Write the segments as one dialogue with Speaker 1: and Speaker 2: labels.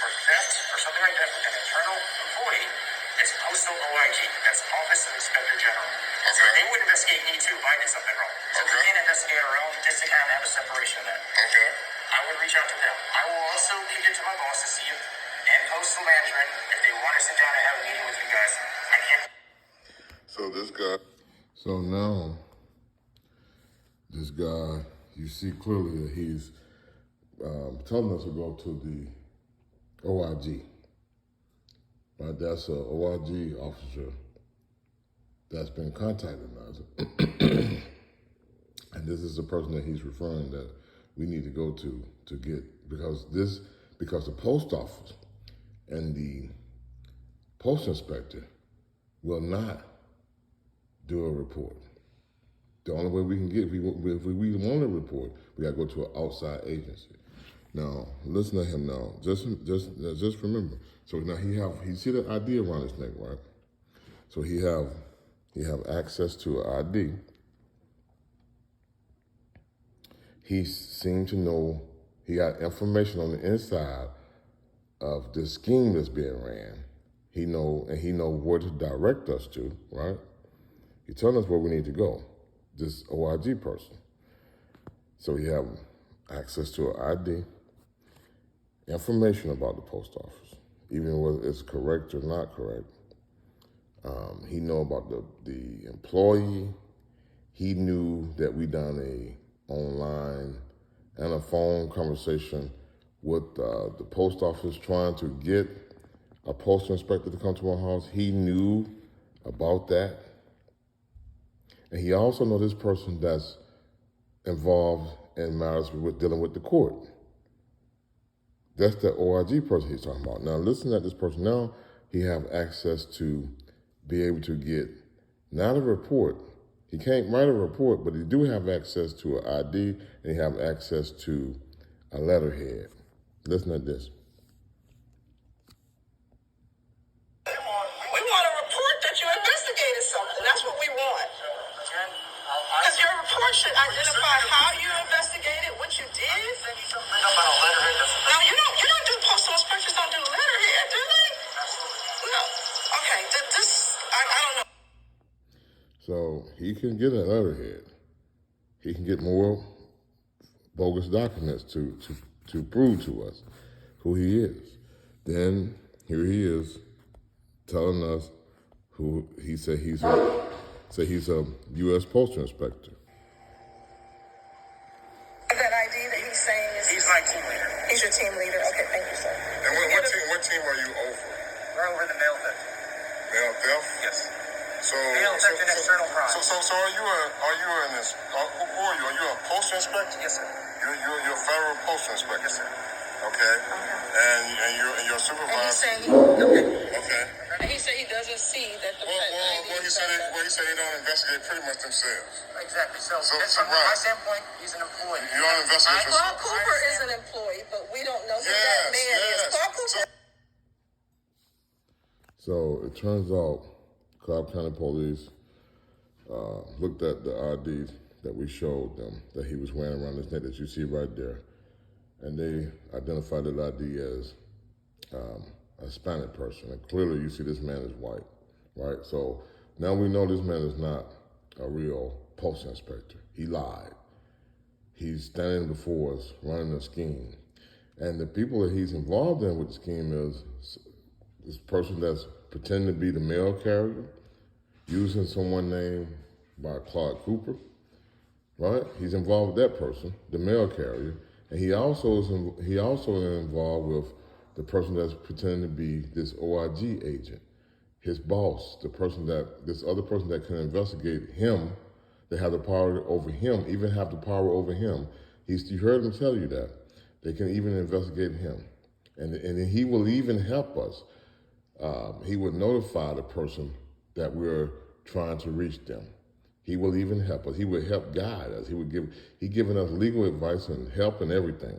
Speaker 1: for theft or something like that with an internal employee, it's postal OIG. That's Office of Inspector General. So they would investigate me too if I did something wrong. So we can't investigate our own just to kind of have a separation of that. I would reach out to them. I will also kick it to my boss to see if, and postal management, if they want to sit down and have a meeting with you guys. I can't.
Speaker 2: So this guy. So now, this guy, you see clearly that he's telling us to go to the OIG. Right? That's an OIG officer that's been contacting us. And this is the person that he's referring that we need to go to get, because the post office and the post inspector will not do a report. The only way we can get, if we want a report, we gotta go to an outside agency. Now, listen to him now. Just remember. So now he see the ID around his neck, right? So he have access to an ID. He seemed to know, he got information on the inside of the scheme that's being ran. He know where to direct us to, right? He's telling us where we need to go, this OIG person. So he have access to an ID, information about the post office, even whether it's correct or not correct. He know about the employee. He knew that we done a online and a phone conversation with the post office trying to get a postal inspector to come to our house. He knew about that. And he also know this person that's involved in matters with dealing with the court. That's the OIG person he's talking about. Now listen to this person. Now he have access to be able to get, not a report. He can't write a report, but he do have access to an ID, and he have access to a letterhead. Listen to this.
Speaker 3: We want a report that you investigated something. That's what we want. Because your report should identify how you investigated, what you did. Now, you don't do postal inspectors don't do letterhead, do they? No. Okay, I don't know.
Speaker 2: So he can get a letterhead. He can get more bogus documents to prove to us who he is. Then here he is telling us who he said he's a U.S. postal inspector.
Speaker 3: That ID that he's saying is...
Speaker 1: He's my team leader.
Speaker 3: He's your team leader. Okay, thank you, sir.
Speaker 2: And what team are you over?
Speaker 1: We're over the mail theft.
Speaker 2: Mail theft?
Speaker 1: Yes.
Speaker 2: So
Speaker 1: Mail theft and external crime.
Speaker 2: So are you who are you? Are you a postal inspector?
Speaker 1: Yes, sir.
Speaker 2: You're a federal postal inspector.
Speaker 1: Yes, sir.
Speaker 2: Okay. And your supervisor.
Speaker 3: And he's saying
Speaker 2: Okay.
Speaker 3: And he said he doesn't see that the
Speaker 2: he said they don't investigate pretty much themselves.
Speaker 1: Exactly. So
Speaker 2: right.
Speaker 1: from my standpoint, he's an employee.
Speaker 2: You don't investigate.
Speaker 3: Clark Cooper is an employee, but we don't know who that man is. Clark Cooper.
Speaker 2: So it turns out Cobb County Police looked at the IDs that we showed them that he was wearing around his neck that you see right there. And they identified that ID as a Hispanic person. And clearly you see this man is white, right? So now we know this man is not a real postal inspector. He lied. He's standing before us running a scheme. And the people that he's involved in with the scheme is this person that's pretending to be the mail carrier, using someone named by Clark Cooper, right? He's involved with that person, the mail carrier. And he also is involved with the person that's pretending to be this OIG agent, his boss, this other person that can investigate him, they have the power over him, even have the power over him. You heard him tell you that. They can even investigate him. And he will even help us. He would notify the person that we're trying to reach them. He will even help us. He would help guide us. He's giving us legal advice and help and everything.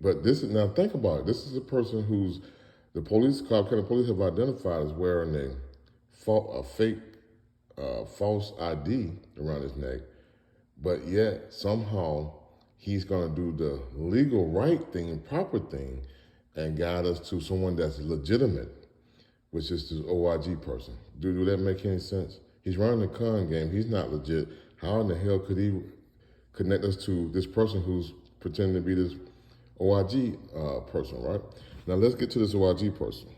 Speaker 2: But now think about it. This is a person who's the Cobb County Police have identified as wearing a fake false ID around his neck, but yet somehow he's going to do the legal right thing and proper thing and guide us to someone that's legitimate, which is the OIG person. Do that make any sense? He's running the con game. He's not legit. How in the hell could he connect us to this person who's pretending to be this OIG person, right? Now let's get to this OIG person.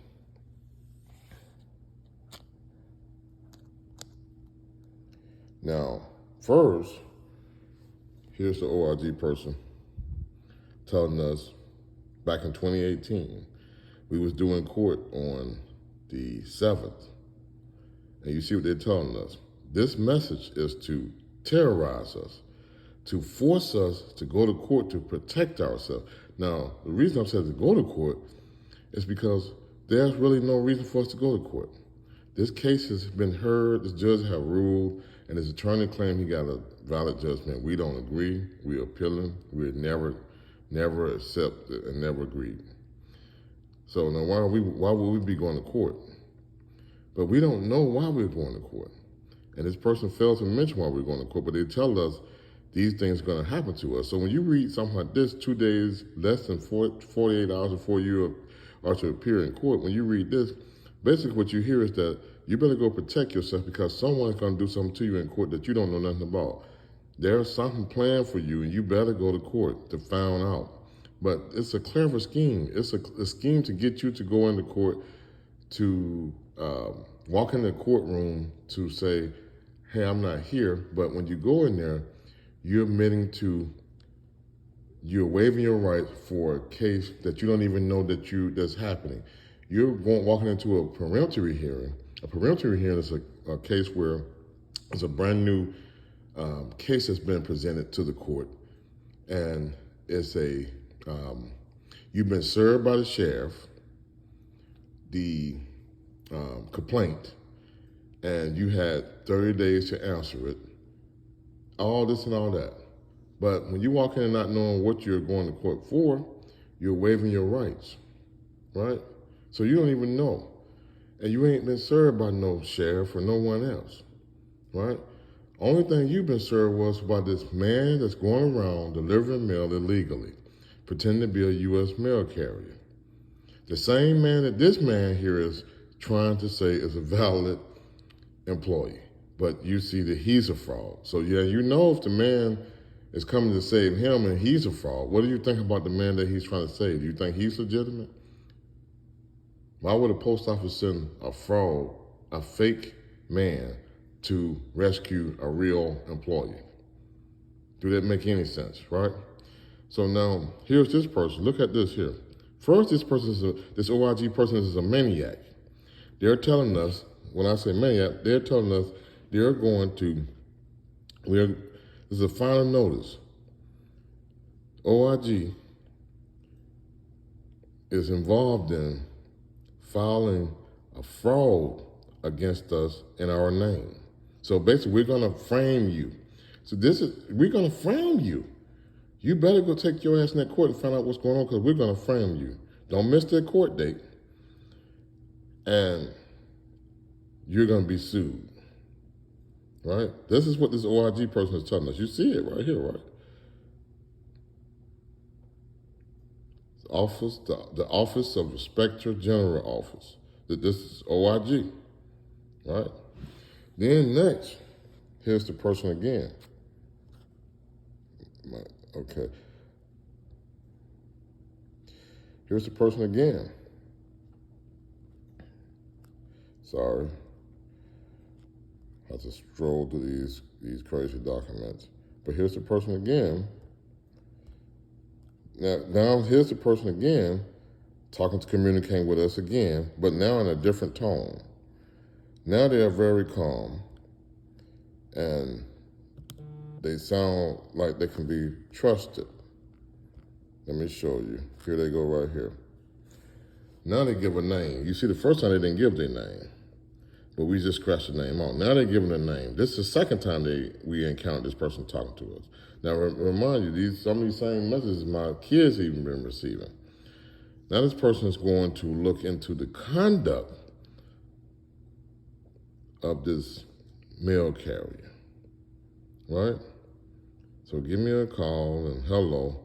Speaker 2: Now, first, here's the OIG person telling us back in 2018, we was doing court on the 7th. And you see what they're telling us. This message is to terrorize us, to force us to go to court to protect ourselves. Now, the reason I'm saying to go to court is because there's really no reason for us to go to court. This case has been heard, the judge have ruled, and his attorney claimed he got a valid judgment. We don't agree, we're appealing, we never accepted and never agreed. So now why would we be going to court? But we don't know why we're going to court. And this person fails to mention why we're going to court, but they tell us these things are going to happen to us. So when you read something like this, 2 days, less than 48 hours before you are to appear in court, when you read this, basically what you hear is that you better go protect yourself because someone's going to do something to you in court that you don't know nothing about. There's something planned for you, and you better go to court to find out. But it's a clever scheme. It's a scheme to get you to go into court, to walk in the courtroom to say, hey, I'm not here. But when you go in there, you're waiving your rights for a case that you don't even know that's happening. You're walking into a peremptory hearing. A peremptory hearing is a case where it's a brand new case that's been presented to the court, and it's you've been served by the sheriff, the complaint, and you had 30 days to answer it, all this and all that. But when you walk in and not knowing what you're going to court for, you're waiving your rights, right? So you don't even know. And you ain't been served by no sheriff or no one else, right? Only thing you've been served was by this man that's going around delivering mail illegally, pretending to be a U.S. mail carrier. The same man that this man here is trying to say is a valid employee. But you see that he's a fraud. So yeah, you know if the man is coming to save him and he's a fraud, what do you think about the man that he's trying to save? Do you think he's legitimate? Why would a post office send a fraud, a fake man, to rescue a real employee? Do that make any sense, right? So now, here's this person. Look at this here. First, this OIG person is a maniac. They're telling us, when I say maniac, they're telling us they're going to, this is a final notice. OIG is involved in filing a fraud against us in our name. So basically, we're going to frame you. So we're going to frame you. You better go take your ass in that court and find out what's going on, because we're going to frame you. Don't miss that court date. And you're going to be sued. Right? This is what this OIG person is telling us. You see it right here, right? The Office of Inspector General Office. This is OIG, right? Then next, here's the person again. Okay. Here's the person again. Sorry. I have to stroll through these crazy documents. But here's the person again. Now here's the person again, communicating with us again, but now in a different tone. Now they are very calm, and they sound like they can be trusted. Let me show you. Here they go right here. Now they give a name. You see, the first time they didn't give their name, but we just scratched the name out. Now they're giving a name. This is the second time we encountered this person talking to us. Now, remind you, some of these same messages my kids even been receiving. Now this person is going to look into the conduct of this mail carrier, right? So give me a call and hello.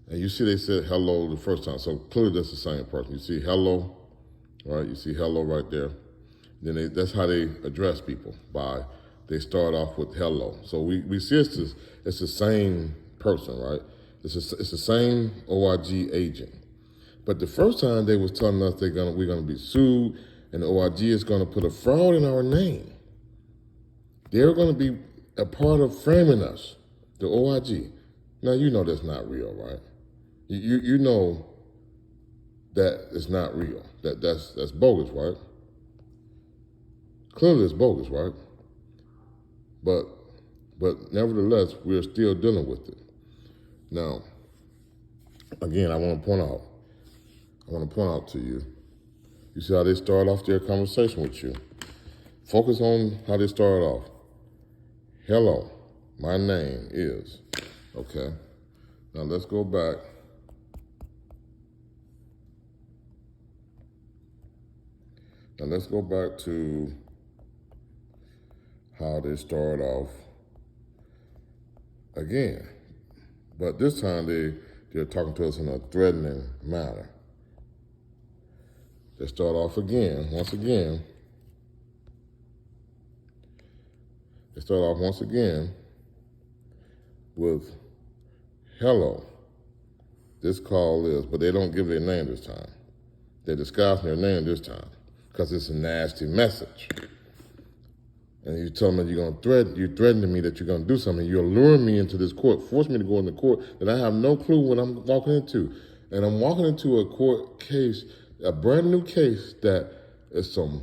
Speaker 2: And you see they said hello the first time, so clearly that's the same person. You see hello, right? You see hello right there. Then that's how they address people, they start off with hello. So we see it's the same person, right? It's the same OIG agent. But the first time they was telling us we're gonna be sued, and the OIG is gonna put a fraud in our name. They're gonna be a part of framing us, the OIG. Now you know that's not real, right? You know that it's not real. That's bogus, right? Clearly it's bogus, right? But nevertheless, we're still dealing with it. Now, again, I want to point out to you, you see how they start off their conversation with you. Focus on how they start off. Hello, my name is, okay. Now let's go back. Now let's go back to how they start off again. But this time they're talking to us in a threatening manner. They start off again, once again. They start off once again with hello. This call is, but they don't give their name this time. They're disguising their name this time because it's a nasty message. And you tell me you're threatening me that you're going to do something. You're luring me into this court, force me to go into court that I have no clue what I'm walking into. And I'm walking into a court case, a brand new case that is some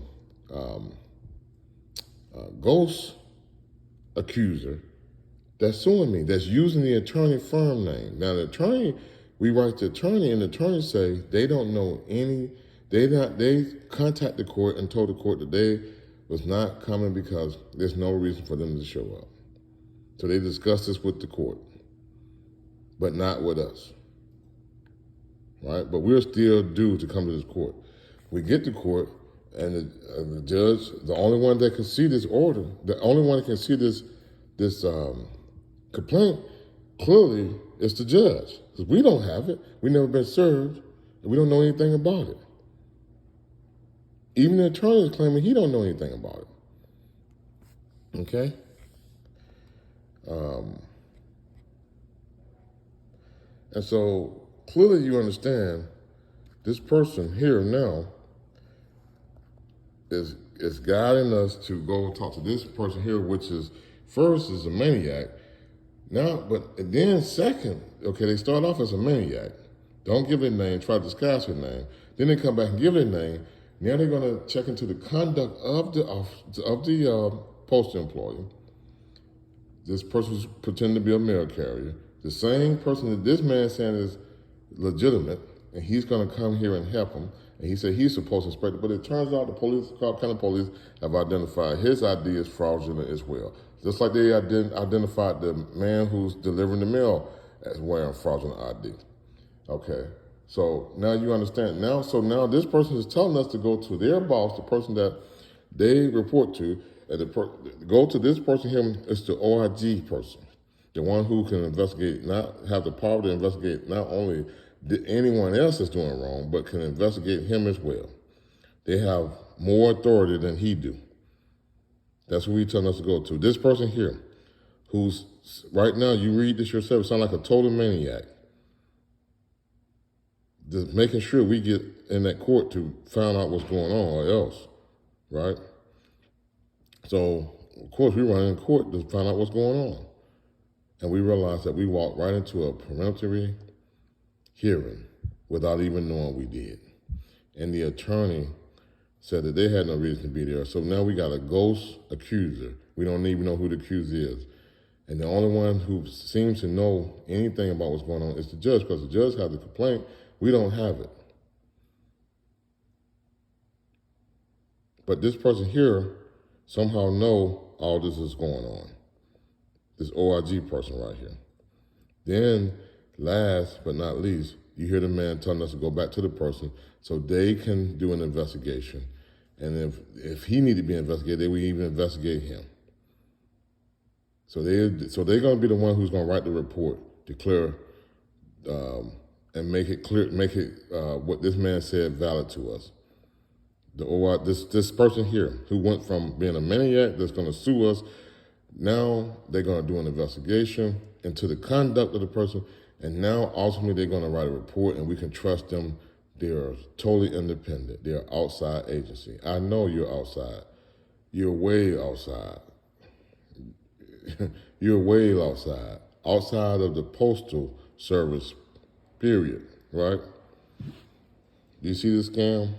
Speaker 2: ghost accuser that's suing me, that's using the attorney firm name. Now the attorney, we write the attorney, and the attorney say they don't know they contact the court and told the court that they was not coming because there's no reason for them to show up. So they discussed this with the court, but not with us, right? But we're still due to come to this court. We get to court, and the judge, the only one that can see this order, the only one that can see this complaint, clearly is the judge. Because we don't have it. We've never been served, and we don't know anything about it. Even the attorney is claiming he don't know anything about it. Okay? And so clearly you understand this person here now is guiding us to go talk to this person here, which is first is a maniac. Now, but then second, okay, they start off as a maniac. Don't give their name, try to disguise their name. Then they come back and give their name. Now they're going to check into the conduct of the postal employee. This person's pretending to be a mail carrier. The same person that this man is saying is legitimate, and he's going to come here and help him. And he said he's supposed to inspect it, but it turns out the police, Cobb County Police, have identified his ID as fraudulent as well. Just like they identified the man who's delivering the mail as wearing fraudulent ID. Okay. So now you understand. Now this person is telling us to go to their boss, the person that they report to, and go to this person here. It's the OIG person, the one who can investigate, not have the power to investigate not only anyone else that's doing wrong, but can investigate him as well. They have more authority than he do. That's who he's telling us to go to. This person here, who's right now, you read this yourself, it sounds like a total maniac. Just making sure we get in that court to find out what's going on or else, right? So, of course, we run in court to find out what's going on. And we realized that we walked right into a preliminary hearing without even knowing we did. And the attorney said that they had no reason to be there. So now we got a ghost accuser. We don't even know who the accuser is. And the only one who seems to know anything about what's going on is the judge, because the judge has the complaint. We don't have it. But this person here somehow know all this is going on. This OIG person right here. Then, last but not least, you hear the man telling us to go back to the person so they can do an investigation. And if he need to be investigated, they will even investigate him. So they're going to be the one who's going to write the report, declare and make it clear, make it what this man said valid to us. This person here who went from being a maniac that's going to sue us, now they're going to do an investigation into the conduct of the person, and now ultimately they're going to write a report, and we can trust them. They're totally independent. They're outside agency. I know you're outside. You're way outside. You're way outside. Outside of the postal service, period, right? Do you see the scam?